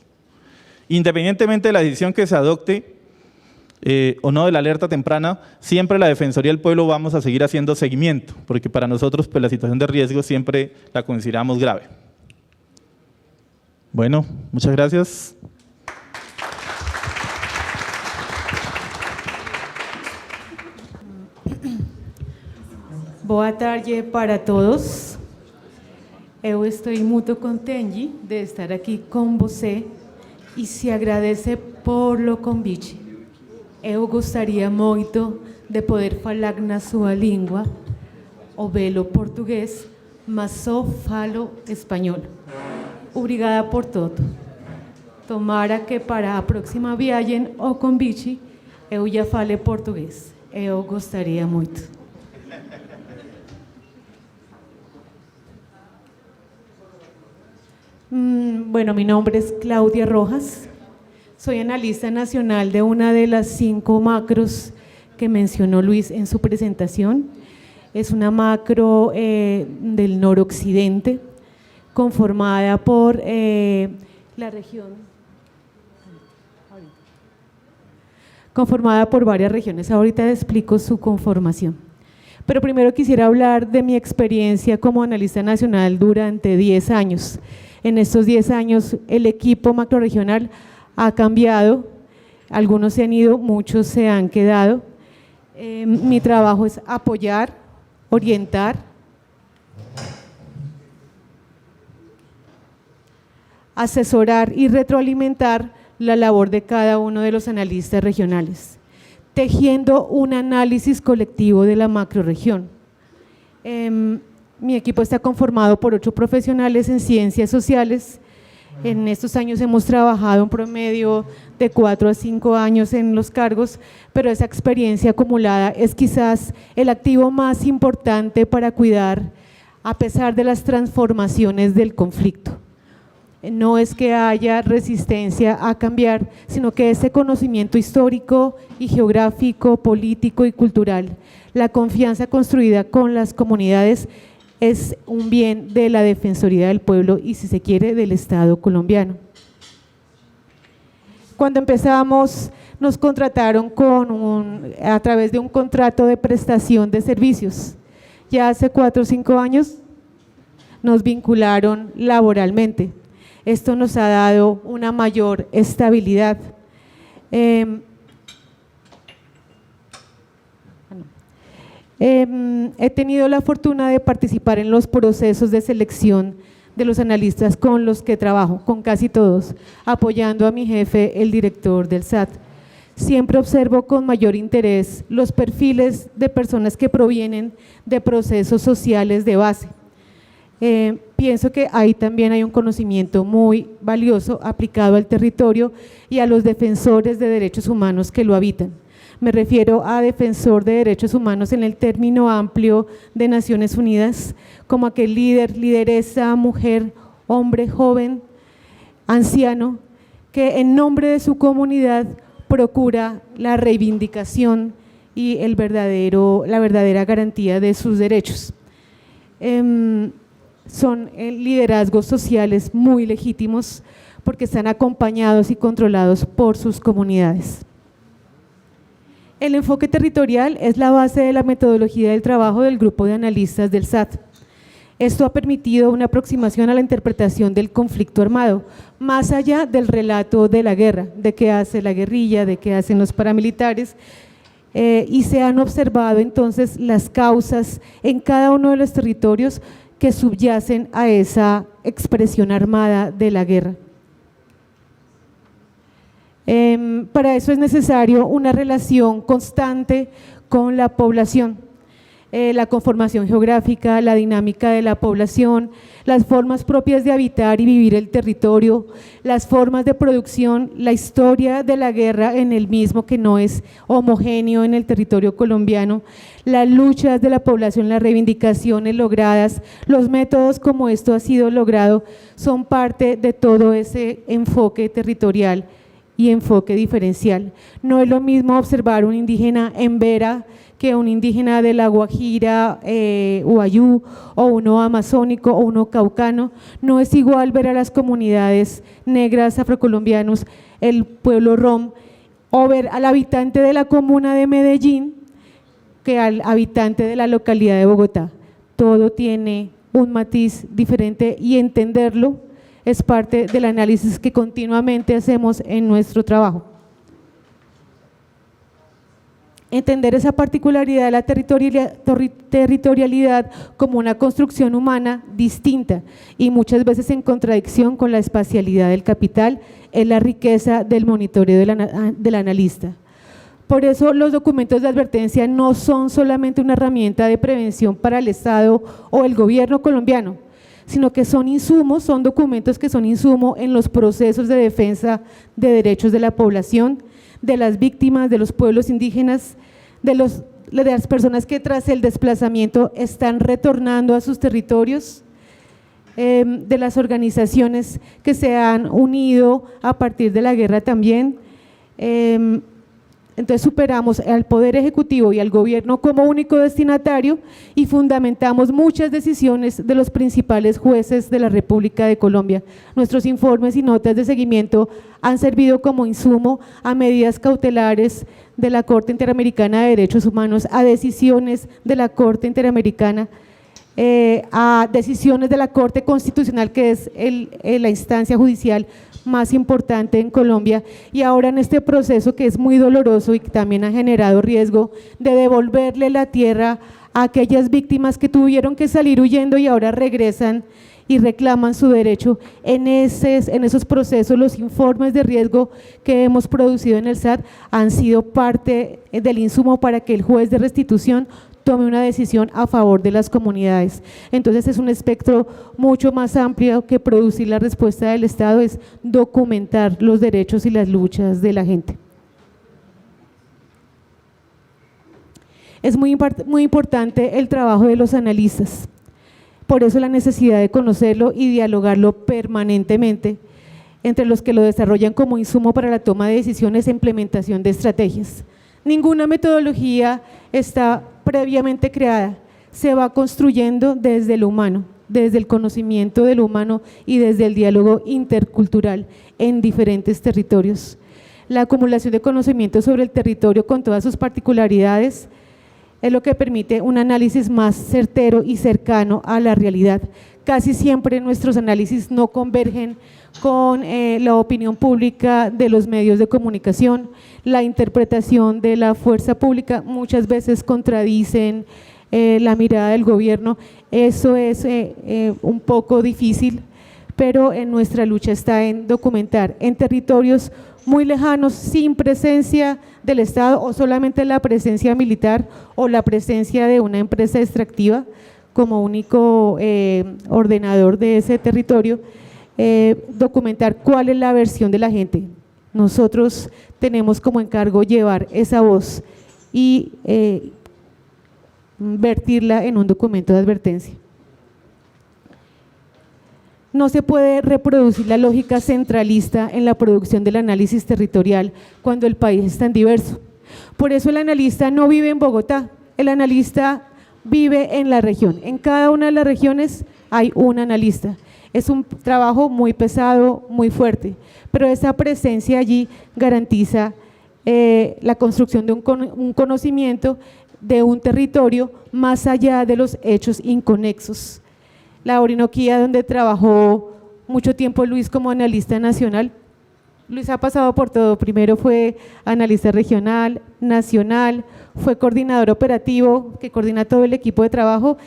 Independientemente de la decisión que se adopte o no de la alerta temprana, siempre la Defensoría del Pueblo vamos a seguir haciendo seguimiento, porque para nosotros pues, la situación de riesgo siempre la consideramos grave. Bueno, muchas gracias. Boa tarde para todos. Eu estou muito contente de estar aqui com você e se agradece por lo convite. Eu gostaria muito de poder falar na sua língua, o belo português, mas só falo espanhol. Obrigada por tudo. Tomara que para a próxima viagem ao convite eu já fale português. Eu gostaria muito. Bueno, mi nombre es Claudia Rojas, soy analista nacional de una de las 5 macros que mencionó Luis en su presentación. Es una macro del noroccidente, conformada por la región, conformada por varias regiones. Ahorita les explico su conformación. Pero primero quisiera hablar de mi experiencia como analista nacional durante 10 años. En estos 10 años el equipo macrorregional ha cambiado, algunos se han ido, muchos se han quedado. Mi trabajo es apoyar, orientar, asesorar y retroalimentar la labor de cada uno de los analistas regionales, tejiendo un análisis colectivo de la macrorregión. Mi equipo está conformado por 8 profesionales en ciencias sociales. En estos años hemos trabajado un promedio de 4 a 5 años en los cargos, pero esa experiencia acumulada es quizás el activo más importante para cuidar a pesar de las transformaciones del conflicto. No es que haya resistencia a cambiar, sino que ese conocimiento histórico y geográfico, político y cultural, la confianza construida con las comunidades es un bien de la Defensoría del Pueblo y, si se quiere, del Estado colombiano. Cuando empezamos, nos contrataron a través de un contrato de prestación de servicios. Ya hace 4 o 5 años nos vincularon laboralmente. Esto nos ha dado una mayor estabilidad. He tenido la fortuna de participar en los procesos de selección de los analistas con los que trabajo, con casi todos, apoyando a mi jefe, el director del SAT. Siempre observo con mayor interés los perfiles de personas que provienen de procesos sociales de base. Pienso que ahí también hay un conocimiento muy valioso aplicado al territorio y a los defensores de derechos humanos que lo habitan. Me refiero a defensor de derechos humanos en el término amplio de Naciones Unidas, como aquel líder, lideresa, mujer, hombre, joven, anciano, que en nombre de su comunidad procura la reivindicación y la verdadera garantía de sus derechos. Son liderazgos sociales muy legítimos porque están acompañados y controlados por sus comunidades. El enfoque territorial es la base de la metodología del trabajo del grupo de analistas del SAT. Esto ha permitido una aproximación a la interpretación del conflicto armado, más allá del relato de la guerra, de qué hace la guerrilla, de qué hacen los paramilitares, y se han observado entonces las causas en cada uno de los territorios que subyacen a esa expresión armada de la guerra. Para eso es necesario una relación constante con la población, la conformación geográfica, la dinámica de la población, las formas propias de habitar y vivir el territorio, las formas de producción, la historia de la guerra en el mismo, que no es homogéneo en el territorio colombiano, las luchas de la población, las reivindicaciones logradas, los métodos como esto ha sido logrado, son parte de todo ese enfoque territorial y enfoque diferencial. No es lo mismo observar un indígena en Vera que un indígena de la Guajira, Uayú, o uno amazónico o uno caucano. No es igual ver a las comunidades negras, afrocolombianos, el pueblo rom, o ver al habitante de la comuna de Medellín que al habitante de la localidad de Bogotá. Todo tiene un matiz diferente y entenderlo es parte del análisis que continuamente hacemos en nuestro trabajo. Entender esa particularidad de la territorialidad como una construcción humana distinta y muchas veces en contradicción con la espacialidad del capital es la riqueza del monitoreo del analista. Por eso los documentos de advertencia no son solamente una herramienta de prevención para el Estado o el gobierno colombiano, sino que son insumos, son documentos que son insumo en los procesos de defensa de derechos de la población, de las víctimas, de los pueblos indígenas, de las personas que tras el desplazamiento están retornando a sus territorios, de las organizaciones que se han unido a partir de la guerra también. Entonces superamos al Poder Ejecutivo y al Gobierno como único destinatario y fundamentamos muchas decisiones de los principales jueces de la República de Colombia. Nuestros informes y notas de seguimiento han servido como insumo a medidas cautelares de la Corte Interamericana de Derechos Humanos, a decisiones de la Corte Interamericana, a decisiones de la Corte Constitucional, que es la instancia judicial más importante en Colombia, y ahora en este proceso que es muy doloroso y que también ha generado riesgo de devolverle la tierra a aquellas víctimas que tuvieron que salir huyendo y ahora regresan y reclaman su derecho. En esos procesos los informes de riesgo que hemos producido en el SAT han sido parte del insumo para que el juez de restitución tome una decisión a favor de las comunidades. Entonces es un espectro mucho más amplio que producir la respuesta del Estado, es documentar los derechos y las luchas de la gente. Es muy importante el trabajo de los analistas, por eso la necesidad de conocerlo y dialogarlo permanentemente entre los que lo desarrollan como insumo para la toma de decisiones e implementación de estrategias. Ninguna metodología está previamente creada, se va construyendo desde lo humano, desde el conocimiento de lo humano y desde el diálogo intercultural en diferentes territorios. La acumulación de conocimiento sobre el territorio con todas sus particularidades es lo que permite un análisis más certero y cercano a la realidad. Casi siempre nuestros análisis no convergen con la opinión pública de los medios de comunicación, la interpretación de la fuerza pública muchas veces contradicen la mirada del gobierno. Eso es un poco difícil pero en nuestra lucha está en documentar en territorios muy lejanos, sin presencia del Estado o solamente la presencia militar o la presencia de una empresa extractiva como único ordenador de ese territorio, documentar cuál es la versión de la gente. Nosotros tenemos como encargo llevar esa voz y vertirla en un documento de advertencia. No se puede reproducir la lógica centralista en la producción del análisis territorial cuando el país es tan diverso. Por eso el analista no vive en Bogotá, el analista vive en la región. En cada una de las regiones hay un analista. Es un trabajo muy pesado, muy fuerte, pero esa presencia allí garantiza la construcción de un conocimiento de un territorio más allá de los hechos inconexos. La Orinoquía, donde trabajó mucho tiempo Luis como analista nacional. Luis ha pasado por todo, primero fue analista regional, nacional, fue coordinador operativo que coordina todo el equipo de trabajo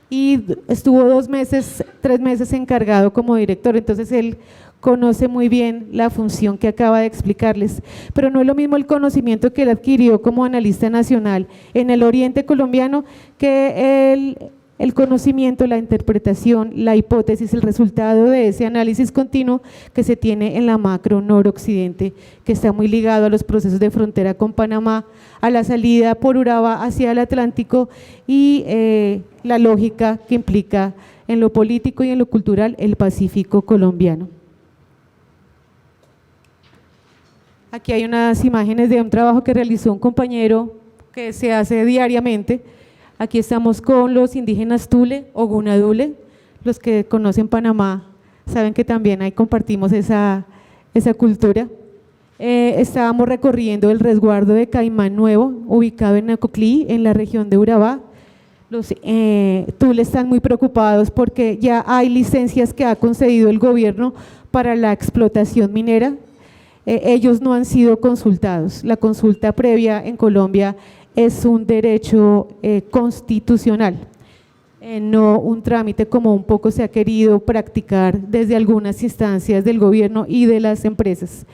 y estuvo 2 meses, 3 meses encargado como director, entonces él conoce muy bien la función que acaba de explicarles, pero no es lo mismo el conocimiento que él adquirió como analista nacional en el oriente colombiano que el conocimiento, la interpretación, la hipótesis, el resultado de ese análisis continuo que se tiene en la macro noroccidente, que está muy ligado a los procesos de frontera con Panamá, a la salida por Urabá hacia el Atlántico y la lógica que implica en lo político y en lo cultural el Pacífico colombiano. Aquí hay unas imágenes de un trabajo que realizó un compañero que se hace diariamente. Aquí estamos con los indígenas Tule o Gunadule, los que conocen Panamá saben que también ahí compartimos esa cultura. Estábamos recorriendo el resguardo de Caimán Nuevo, ubicado en Nacoclí, en la región de Urabá. Los Tule están muy preocupados porque ya hay licencias que ha concedido el gobierno para la explotación minera. Ellos no han sido consultados. La consulta previa en Colombia es un derecho constitucional, no un trámite como un poco se ha querido practicar desde algunas instancias del gobierno y de las empresas.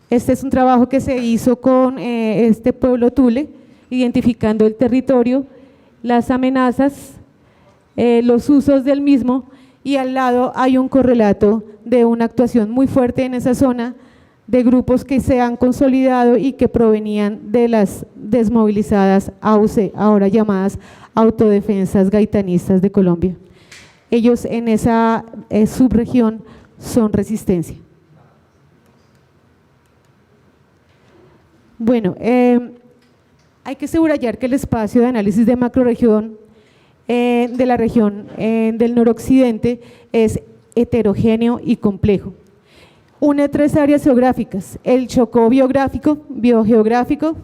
Este es un trabajo que se hizo con este pueblo Tule, identificando el territorio, las amenazas, los usos del mismo, y al lado hay un correlato de una actuación muy fuerte en esa zona de grupos que se han consolidado y que provenían de las desmovilizadas AUC, ahora llamadas Autodefensas Gaitanistas de Colombia. Ellos en esa subregión son resistencia. Bueno, hay que subrayar que el espacio de análisis de macrorregión de la región del noroccidente es heterogéneo y complejo. Une 3 áreas geográficas, el Chocó biogeográfico,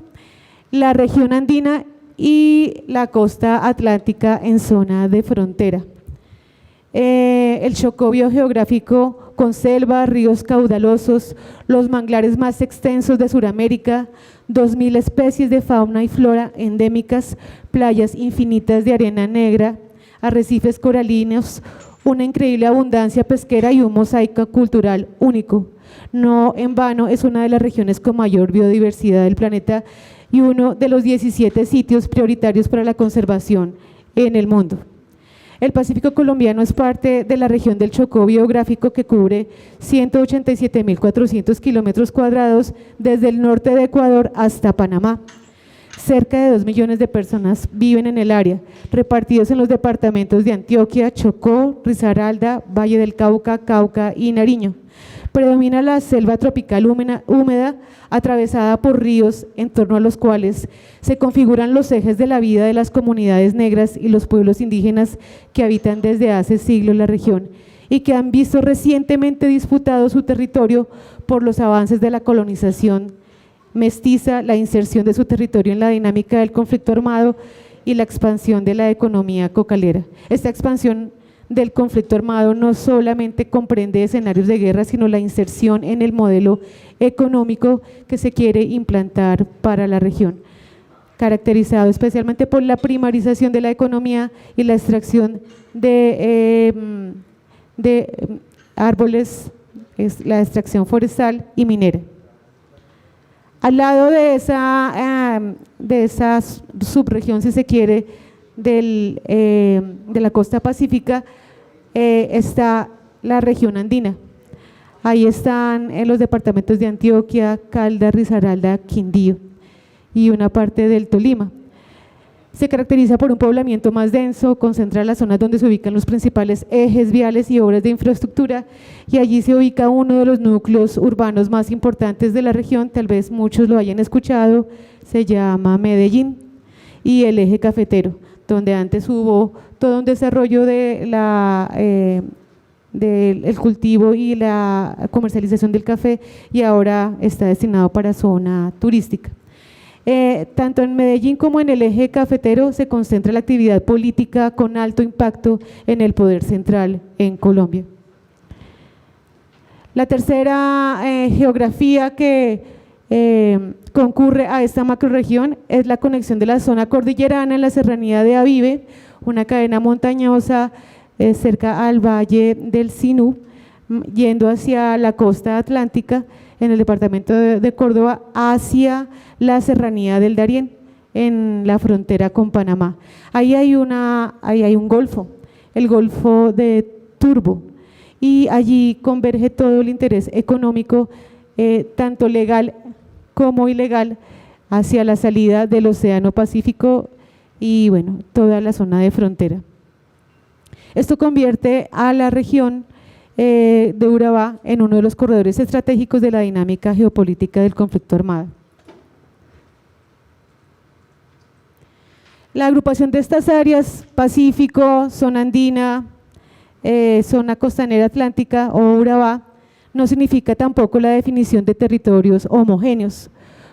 la región andina y la costa atlántica en zona de frontera. El Chocó biogeográfico con selva, ríos caudalosos, los manglares más extensos de Sudamérica, 2000 especies de fauna y flora endémicas, playas infinitas de arena negra, arrecifes coralinos, una increíble abundancia pesquera y un mosaico cultural único. No en vano es una de las regiones con mayor biodiversidad del planeta y uno de los 17 sitios prioritarios para la conservación en el mundo. El Pacífico colombiano es parte de la región del Chocó biográfico que cubre 187.400 kilómetros cuadrados desde el norte de Ecuador hasta Panamá. Cerca de 2 millones de personas viven en el área, repartidos en los departamentos de Antioquia, Chocó, Risaralda, Valle del Cauca, Cauca y Nariño. Predomina la selva tropical húmeda atravesada por ríos en torno a los cuales se configuran los ejes de la vida de las comunidades negras y los pueblos indígenas que habitan desde hace siglos la región y que han visto recientemente disputado su territorio por los avances de la colonización mestiza, la inserción de su territorio en la dinámica del conflicto armado y la expansión de la economía cocalera. Esta expansión del conflicto armado no solamente comprende escenarios de guerra, sino la inserción en el modelo económico que se quiere implantar para la región. caracterizado especialmente por la primarización de la economía y la extracción de árboles, es la extracción forestal y minera. Al lado de esa subregión, si se quiere, de la costa pacífica, está la región andina. Ahí están los departamentos de Antioquia, Caldas, Risaralda, Quindío y una parte del Tolima. Se caracteriza por un poblamiento más denso, concentra las zonas donde se ubican los principales ejes viales y obras de infraestructura, y allí se ubica uno de los núcleos urbanos más importantes de la región, tal vez muchos lo hayan escuchado, se llama Medellín, y el eje cafetero, donde antes hubo todo un desarrollo de del cultivo y la comercialización del café, y ahora está destinado para zona turística. Tanto en Medellín como en el eje cafetero se concentra la actividad política con alto impacto en el poder central en Colombia. La tercera geografía que concurre a esta macrorregión es la conexión de la zona cordillerana en la serranía de Avive, una cadena montañosa cerca al valle del Sinú, yendo hacia la costa atlántica en el departamento de Córdoba, hacia la serranía del Darién, en la frontera con Panamá. Ahí hay un golfo, el Golfo de Turbo, y allí converge todo el interés económico, tanto legal como ilegal, hacia la salida del Océano Pacífico y bueno, toda la zona de frontera. Esto convierte a la región de Urabá en uno de los corredores estratégicos de la dinámica geopolítica del conflicto armado. La agrupación de estas áreas, Pacífico, zona andina, zona costanera atlántica o Urabá, no significa tampoco la definición de territorios homogéneos,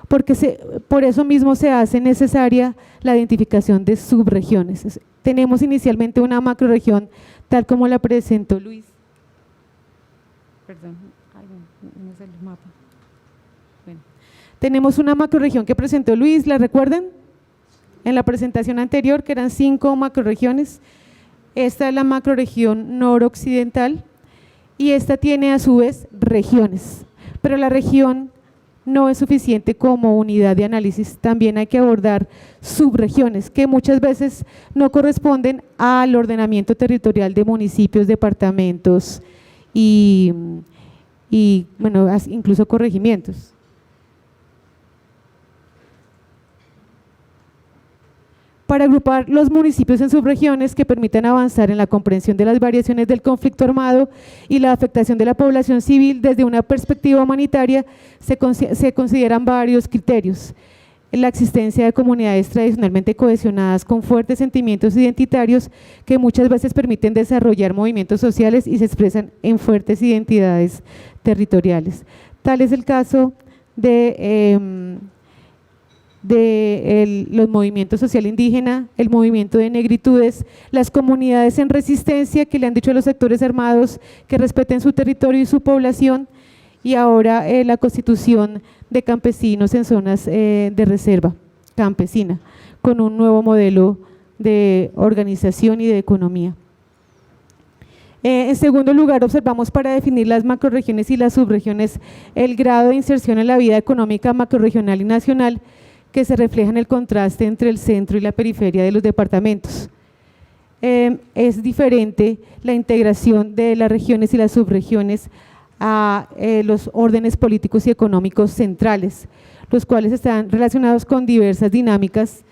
porque por eso mismo se hace necesaria la identificación de subregiones. Tenemos inicialmente una macrorregión tal como la presentó Luis. Perdón, no es el mapa. Bueno, tenemos una macrorregión que presentó Luis, ¿la recuerdan? En la presentación anterior, que eran 5 macrorregiones. Esta es la macrorregión noroccidental y esta tiene a su vez regiones, pero la región no es suficiente como unidad de análisis, también hay que abordar subregiones que muchas veces no corresponden al ordenamiento territorial de municipios, departamentos y bueno, incluso corregimientos. Para agrupar los municipios en subregiones que permitan avanzar en la comprensión de las variaciones del conflicto armado y la afectación de la población civil desde una perspectiva humanitaria, se consideran varios criterios. La existencia de comunidades tradicionalmente cohesionadas con fuertes sentimientos identitarios que muchas veces permiten desarrollar movimientos sociales y se expresan en fuertes identidades territoriales. Tal es el caso de los movimientos social indígena, el movimiento de negritudes, las comunidades en resistencia que le han dicho a los sectores armados que respeten su territorio y su población, y ahora la constitución de campesinos en zonas de reserva campesina, con un nuevo modelo de organización y de economía. En segundo lugar, observamos para definir las macrorregiones y las subregiones el grado de inserción en la vida económica macrorregional y nacional, que se refleja en el contraste entre el centro y la periferia de los departamentos. Es diferente la integración de las regiones y las subregiones a los órdenes políticos y económicos centrales, los cuales están relacionados con diversas dinámicas